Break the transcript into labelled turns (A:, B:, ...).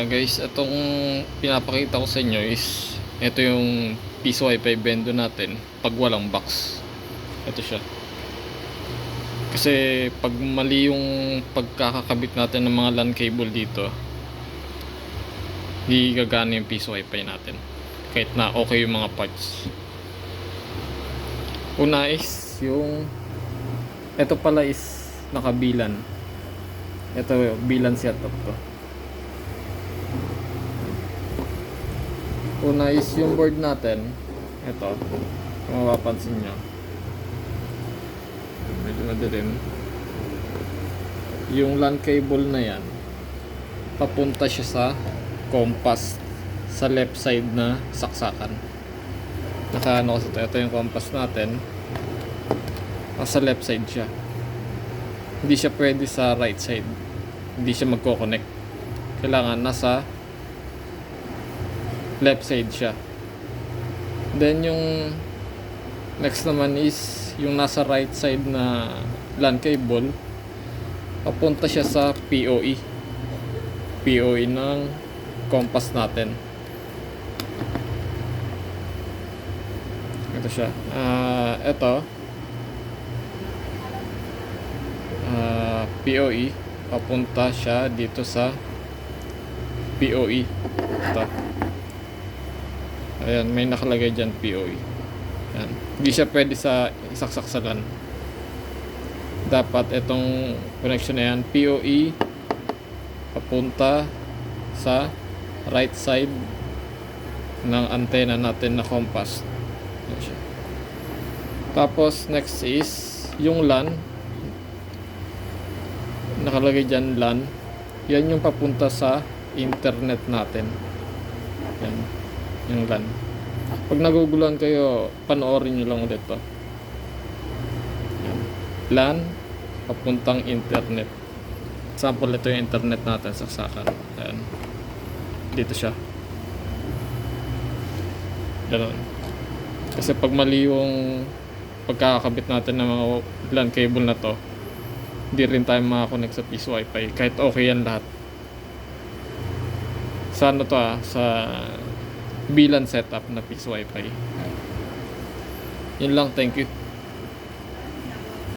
A: Guys, itong pinapakita ko sa inyo is ito yung piece wifi bendo natin pag walang box. Ito siya. Kasi pag mali yung pagkakakabit natin ng mga LAN cable dito, hindi gagana yung piece wifi natin kahit na okay yung mga parts. Una is yung ito pala is nakabilan. Ito bilan setup to. Una is yung board natin. Ito, kung mapapansin nyo, medyo madilim. Yung LAN cable na yan, papunta siya sa compass sa left side na saksakan. Nakaano kasi ito yung compass natin, nasa left side siya. Hindi siya pwede sa right side, hindi siya magko-connect. Kailangan nasa left side siya. Then yung next naman is yung nasa right side na LAN cable, papunta siya sa POE ng compass natin. Ito siya. Ito POE, papunta siya dito sa POE. Ito. Ayan, may nakalagay dyan POE. Ayan. Hindi siya pwede sa isaksak sa LAN. Dapat itong connection na yan, POE, papunta sa right side ng antenna natin na compass. Ayan siya. Tapos next is yung LAN. Nakalagay dyan LAN. Yan yung papunta sa internet natin. Yan. Yung LAN. Pag naguguluhan kayo, panoorin nyo lang ulit to. Yan. LAN papuntang internet. Sample, ito yung internet natin, saksakan. Ayan. Dito siya. Ganun. Kasi pag mali yung pagkakabit natin ng mga LAN cable na to, hindi rin tayo makakonect sa piece wifi kahit okay yan lahat. Sa ano to sa bilan setup na piece wifi. Yun lang, thank you.